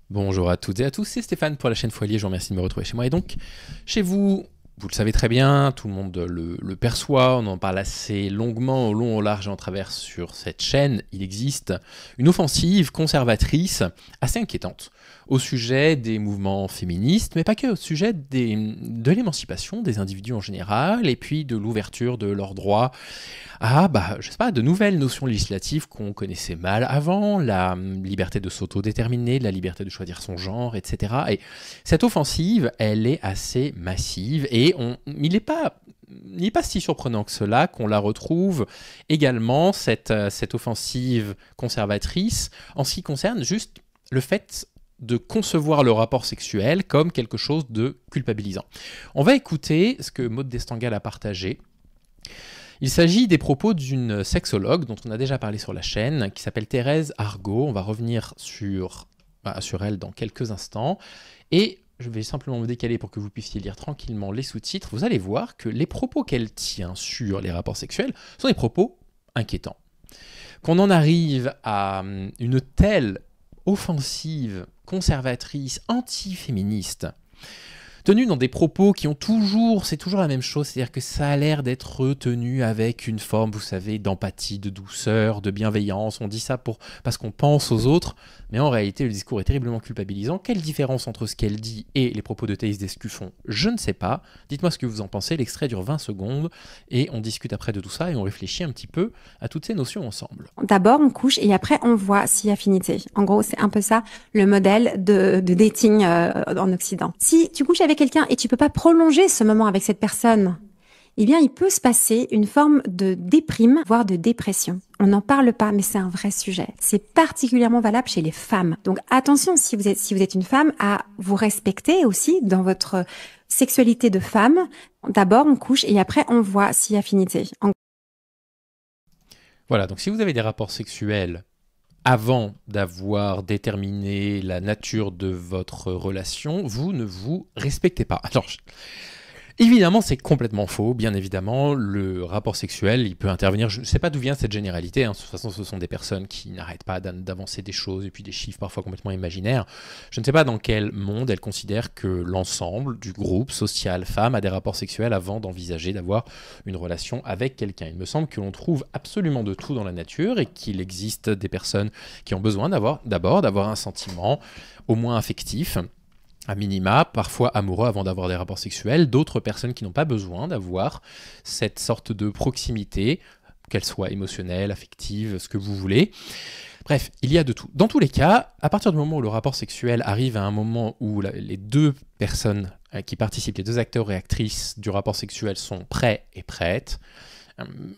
Bonjour à toutes et à tous, c'est Stéphane pour la chaîne Foilier, je vous remercie de me retrouver chez moi. Et donc, chez vous, vous le savez très bien, tout le monde le perçoit, on en parle assez longuement, au long, au large et en travers sur cette chaîne. Il existe une offensive conservatrice assez inquiétante au sujet des mouvements féministes, mais pas que, au sujet de l'émancipation des individus en général, et puis de l'ouverture de leurs droits à, je sais pas, de nouvelles notions législatives qu'on connaissait mal avant, la liberté de s'autodéterminer, la liberté de choisir son genre, etc. Et cette offensive, elle est assez massive et il n'est pas si surprenant que cela qu'on la retrouve également, cette offensive conservatrice, en ce qui concerne juste le fait de concevoir le rapport sexuel comme quelque chose de culpabilisant. On va écouter ce que Maud Destangal a partagé. Il s'agit des propos d'une sexologue dont on a déjà parlé sur la chaîne, qui s'appelle Thérèse Argot. On va revenir sur elle dans quelques instants. Et je vais simplement me décaler pour que vous puissiez lire tranquillement les sous-titres. Vous allez voir que les propos qu'elle tient sur les rapports sexuels sont des propos inquiétants. Qu'on en arrive à une telle offensive conservatrice, anti-féministe, tenue dans des propos qui ont c'est toujours la même chose, c'est-à-dire que ça a l'air d'être tenu avec une forme, vous savez, d'empathie, de douceur, de bienveillance. On dit ça parce qu'on pense aux autres, mais en réalité, le discours est terriblement culpabilisant. Quelle différence entre ce qu'elle dit et les propos de Thaïs Descuffon? Je ne sais pas. Dites-moi ce que vous en pensez. L'extrait dure 20 secondes et on discute après de tout ça et on réfléchit un petit peu à toutes ces notions ensemble. D'abord, on couche et après, on voit s'il y a affinité. En gros, c'est un peu ça le modèle de dating en Occident. Si tu couches avec quelqu'un et tu peux pas prolonger ce moment avec cette personne, eh bien, il peut se passer une forme de déprime, voire de dépression. On n'en parle pas, mais c'est un vrai sujet. C'est particulièrement valable chez les femmes. Donc, attention, si vous êtes une femme, à vous respecter aussi dans votre sexualité de femme. D'abord, on couche et après, on voit s'il y a affinité. Voilà, donc si vous avez des rapports sexuels avant d'avoir déterminé la nature de votre relation, vous ne vous respectez pas. Alors, évidemment, c'est complètement faux. Bien évidemment, le rapport sexuel, il peut intervenir. Je ne sais pas d'où vient cette généralité. De toute façon, ce sont des personnes qui n'arrêtent pas d'avancer des choses et puis des chiffres parfois complètement imaginaires. Je ne sais pas dans quel monde elles considèrent que l'ensemble du groupe social femme a des rapports sexuels avant d'envisager d'avoir une relation avec quelqu'un. Il me semble que l'on trouve absolument de tout dans la nature et qu'il existe des personnes qui ont besoin d'abord d'avoir un sentiment au moins affectif, à minima, parfois amoureux avant d'avoir des rapports sexuels, d'autres personnes qui n'ont pas besoin d'avoir cette sorte de proximité, qu'elle soit émotionnelle, affective, ce que vous voulez. Bref, il y a de tout. Dans tous les cas, à partir du moment où le rapport sexuel arrive à un moment où les deux personnes qui participent, les deux acteurs et actrices du rapport sexuel sont prêts et prêtes,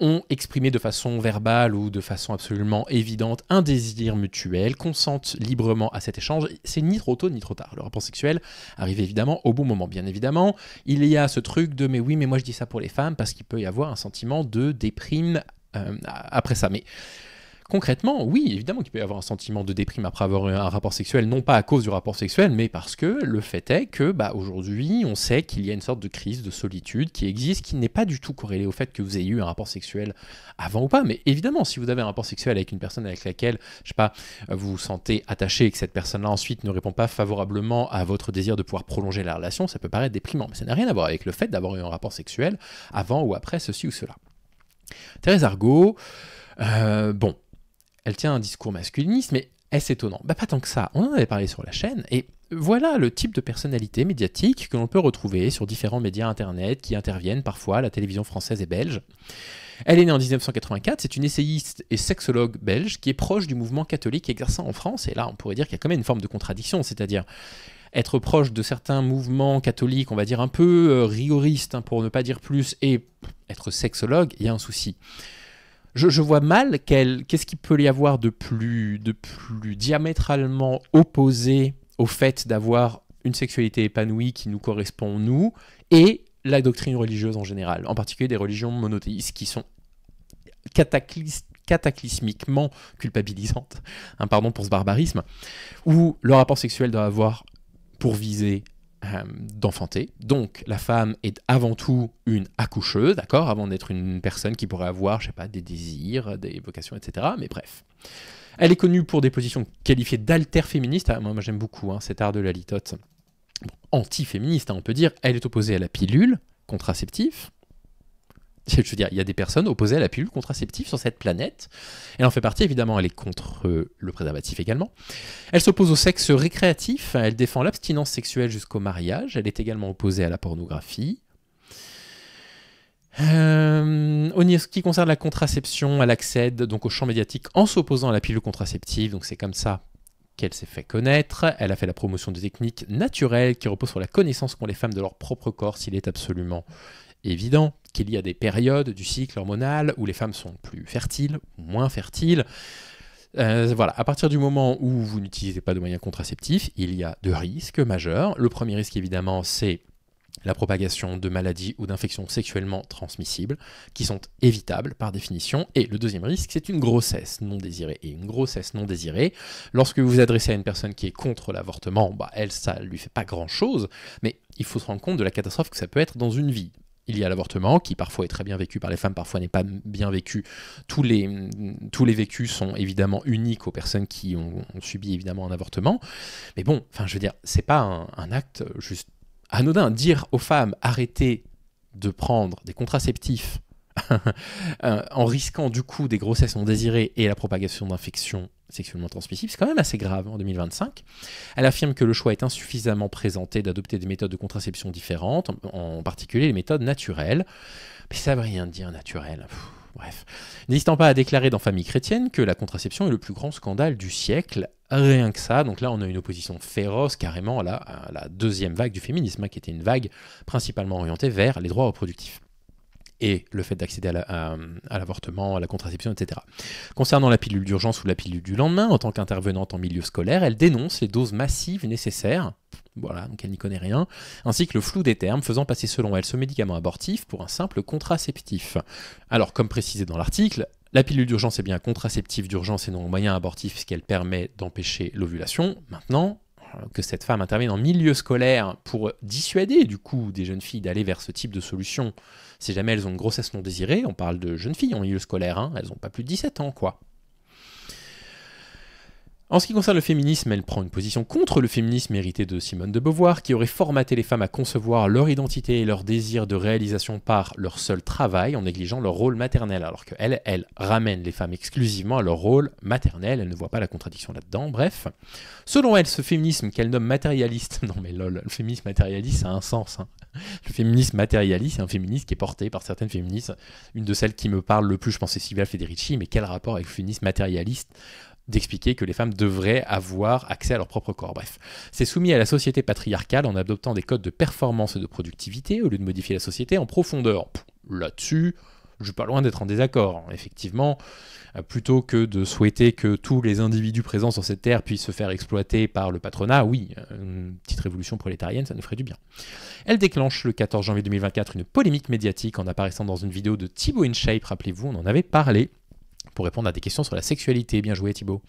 ont exprimé de façon verbale ou de façon absolument évidente un désir mutuel, consentent librement à cet échange, c'est ni trop tôt ni trop tard. Le rapport sexuel arrive évidemment au bon moment. Bien évidemment, il y a ce truc de « mais oui, mais moi je dis ça pour les femmes » parce qu'il peut y avoir un sentiment de déprime après ça. Mais concrètement, oui, évidemment qu'il peut y avoir un sentiment de déprime après avoir eu un rapport sexuel, non pas à cause du rapport sexuel, mais parce que le fait est que aujourd'hui, on sait qu'il y a une sorte de crise de solitude qui existe, qui n'est pas du tout corrélée au fait que vous ayez eu un rapport sexuel avant ou pas. Mais évidemment, si vous avez un rapport sexuel avec une personne avec laquelle, je sais pas, vous vous sentez attaché et que cette personne-là ensuite ne répond pas favorablement à votre désir de pouvoir prolonger la relation, ça peut paraître déprimant. Mais ça n'a rien à voir avec le fait d'avoir eu un rapport sexuel avant ou après ceci ou cela. Thérèse Argot, elle tient un discours masculiniste, mais est-ce étonnant? Pas tant que ça. On en avait parlé sur la chaîne, et voilà le type de personnalité médiatique que l'on peut retrouver sur différents médias internet qui interviennent parfois à la télévision française et belge. Elle est née en 1984, c'est une essayiste et sexologue belge qui est proche du mouvement catholique exerçant en France, et là on pourrait dire qu'il y a quand même une forme de contradiction, c'est-à-dire être proche de certains mouvements catholiques, on va dire un peu rigoristes, pour ne pas dire plus, et être sexologue, il y a un souci. Je vois mal qu'est-ce qu'il peut y avoir de plus diamétralement opposé au fait d'avoir une sexualité épanouie qui nous correspond, nous, et la doctrine religieuse en général, en particulier des religions monothéistes qui sont cataclysmiquement culpabilisantes, pardon pour ce barbarisme, où le rapport sexuel doit avoir pour visée d'enfanter. Donc la femme est avant tout une accoucheuse, d'accord, avant d'être une personne qui pourrait avoir, je sais pas, des désirs, des vocations, etc. Mais bref. Elle est connue pour des positions qualifiées d'alter-féministes. Moi j'aime beaucoup cet art de la litote. Bon, anti-féministe, on peut dire. Elle est opposée à la pilule contraceptive. Je veux dire, il y a des personnes opposées à la pilule contraceptive sur cette planète. Elle en fait partie, évidemment, elle est contre le préservatif également. Elle s'oppose au sexe récréatif, elle défend l'abstinence sexuelle jusqu'au mariage, elle est également opposée à la pornographie. Ce qui concerne la contraception, elle accède donc au champ médiatique en s'opposant à la pilule contraceptive, donc c'est comme ça qu'elle s'est fait connaître. Elle a fait la promotion des techniques naturelles qui reposent sur la connaissance qu'ont les femmes de leur propre corps, s'il est absolument évident qu'il y a des périodes du cycle hormonal où les femmes sont plus fertiles ou moins fertiles. Voilà, à partir du moment où vous n'utilisez pas de moyens contraceptifs, il y a deux risques majeurs. Le premier risque, évidemment, c'est la propagation de maladies ou d'infections sexuellement transmissibles, qui sont évitables par définition. Et le deuxième risque, c'est une grossesse non désirée. Et une grossesse non désirée, lorsque vous vous adressez à une personne qui est contre l'avortement, elle, ça ne lui fait pas grand-chose, mais il faut se rendre compte de la catastrophe que ça peut être dans une vie. Il y a l'avortement, qui parfois est très bien vécu par les femmes, parfois n'est pas bien vécu. Tous les vécus sont évidemment uniques aux personnes qui ont subi évidemment un avortement. Mais bon, je veux dire, c'est pas un acte juste anodin. Dire aux femmes, arrêtez de prendre des contraceptifs en risquant du coup des grossesses non désirées et la propagation d'infections sexuellement transmissibles, c'est quand même assez grave en 2025. Elle affirme que le choix est insuffisamment présenté d'adopter des méthodes de contraception différentes, en particulier les méthodes naturelles. Mais ça ne veut rien dire naturel. Bref. N'hésitant pas à déclarer dans Famille chrétienne que la contraception est le plus grand scandale du siècle. Rien que ça. Donc là, on a une opposition féroce carrément à la deuxième vague du féminisme, qui était une vague principalement orientée vers les droits reproductifs et le fait d'accéder à l'avortement, à la contraception, etc. Concernant la pilule d'urgence ou la pilule du lendemain, en tant qu'intervenante en milieu scolaire, elle dénonce les doses massives nécessaires, voilà, donc elle n'y connaît rien, ainsi que le flou des termes, faisant passer selon elle ce médicament abortif pour un simple contraceptif. Alors, comme précisé dans l'article, la pilule d'urgence est bien un contraceptif d'urgence et non un moyen abortif puisqu'elle permet d'empêcher l'ovulation. Maintenant, que cette femme intervienne en milieu scolaire pour dissuader du coup des jeunes filles d'aller vers ce type de solution, si jamais elles ont une grossesse non désirée, on parle de jeunes filles en milieu scolaire, elles n'ont pas plus de 17 ans quoi. En ce qui concerne le féminisme, elle prend une position contre le féminisme hérité de Simone de Beauvoir, qui aurait formaté les femmes à concevoir leur identité et leur désir de réalisation par leur seul travail, en négligeant leur rôle maternel, alors qu'elle, elle ramène les femmes exclusivement à leur rôle maternel, elle ne voit pas la contradiction là-dedans, bref. Selon elle, ce féminisme qu'elle nomme matérialiste, non mais lol, le féminisme matérialiste, ça a un sens, Le féminisme matérialiste, c'est un féminisme qui est porté par certaines féministes, une de celles qui me parle le plus, je pense, c'est Silvia Federici, mais quel rapport avec le féminisme matérialiste d'expliquer que les femmes devraient avoir accès à leur propre corps. Bref, c'est soumis à la société patriarcale en adoptant des codes de performance et de productivité au lieu de modifier la société en profondeur. Là-dessus, je suis pas loin d'être en désaccord. Effectivement, plutôt que de souhaiter que tous les individus présents sur cette terre puissent se faire exploiter par le patronat, oui, une petite révolution prolétarienne, ça nous ferait du bien. Elle déclenche le 14 janvier 2024 une polémique médiatique en apparaissant dans une vidéo de Thibaut InShape, rappelez-vous, on en avait parlé, pour répondre à des questions sur la sexualité. Bien joué Thibaut.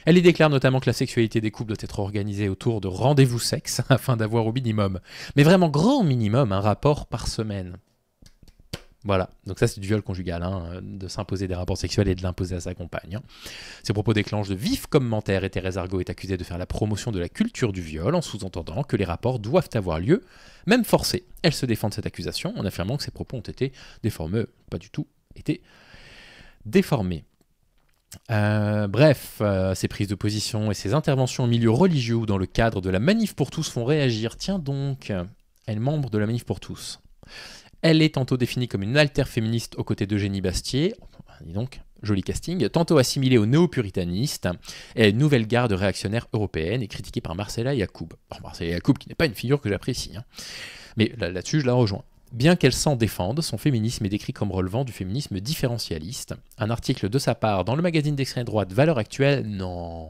Elle y déclare notamment que la sexualité des couples doit être organisée autour de rendez-vous sexe afin d'avoir au minimum, mais vraiment grand minimum, un rapport par semaine. Voilà, donc ça c'est du viol conjugal, de s'imposer des rapports sexuels et de l'imposer à sa compagne. Ces propos déclenchent de vifs commentaires et Thérèse Argot est accusée de faire la promotion de la culture du viol en sous-entendant que les rapports doivent avoir lieu, même forcés. Elle se défend de cette accusation en affirmant que ses propos ont été déformés, pas du tout, été déformés. Bref, ces prises de position et ces interventions au milieu religieux ou dans le cadre de la Manif pour tous font réagir. Tiens donc, elle est membre de la Manif pour tous. Elle est tantôt définie comme une alter-féministe aux côtés d'Eugénie Bastier, dis donc, joli casting, tantôt assimilée aux néo-puritanistes, et une nouvelle garde réactionnaire européenne et critiquée par Marcella Yacoub. Alors, Marcella Yacoub qui n'est pas une figure que j'apprécie, mais là-dessus je la rejoins. Bien qu'elle s'en défende, son féminisme est décrit comme relevant du féminisme différentialiste. Un article de sa part dans le magazine d'extrême droite Valeurs Actuelles, non.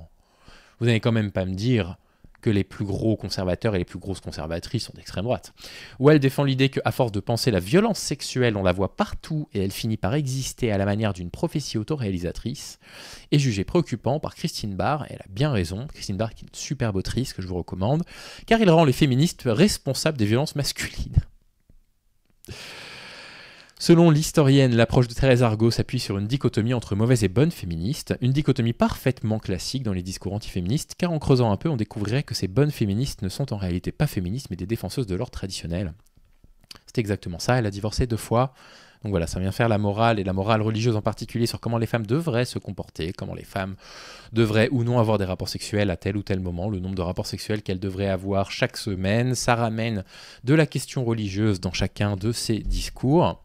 Vous n'allez quand même pas me dire que les plus gros conservateurs et les plus grosses conservatrices sont d'extrême droite. Où elle défend l'idée qu'à force de penser la violence sexuelle, on la voit partout et elle finit par exister à la manière d'une prophétie autoréalisatrice, est jugé préoccupant par Christine Barr, et elle a bien raison, Christine Barr qui est une superbe autrice que je vous recommande, car il rend les féministes responsables des violences masculines. Selon l'historienne, l'approche de Thérèse Argot s'appuie sur une dichotomie entre mauvaises et bonnes féministes, une dichotomie parfaitement classique dans les discours antiféministes, car en creusant un peu, on découvrirait que ces bonnes féministes ne sont en réalité pas féministes, mais des défenseuses de l'ordre traditionnel. C'est exactement ça, elle a divorcé 2 fois, donc voilà, ça vient faire la morale, et la morale religieuse en particulier, sur comment les femmes devraient se comporter, comment les femmes devraient ou non avoir des rapports sexuels à tel ou tel moment, le nombre de rapports sexuels qu'elles devraient avoir chaque semaine, ça ramène de la question religieuse dans chacun de ces discours.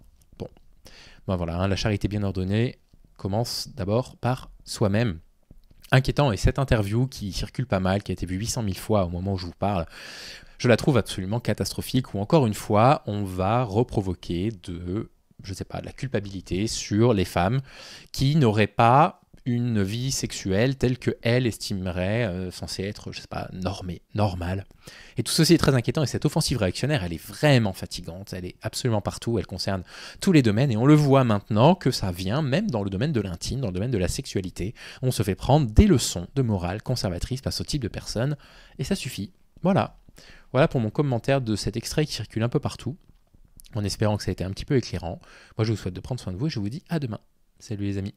Ben voilà, la charité bien ordonnée commence d'abord par soi-même. Inquiétant, et cette interview qui circule pas mal, qui a été vue 800 000 fois au moment où je vous parle, je la trouve absolument catastrophique, où encore une fois, on va reprovoquer de la culpabilité sur les femmes qui n'auraient pas une vie sexuelle telle qu'elle estimerait censée être, normale. Et tout ceci est très inquiétant, et cette offensive réactionnaire, elle est vraiment fatigante, elle est absolument partout, elle concerne tous les domaines, et on le voit maintenant que ça vient même dans le domaine de l'intime, dans le domaine de la sexualité. On se fait prendre des leçons de morale conservatrice face au type de personnes, et ça suffit. Voilà pour mon commentaire de cet extrait qui circule un peu partout, en espérant que ça a été un petit peu éclairant. Moi je vous souhaite de prendre soin de vous, et je vous dis à demain. Salut les amis.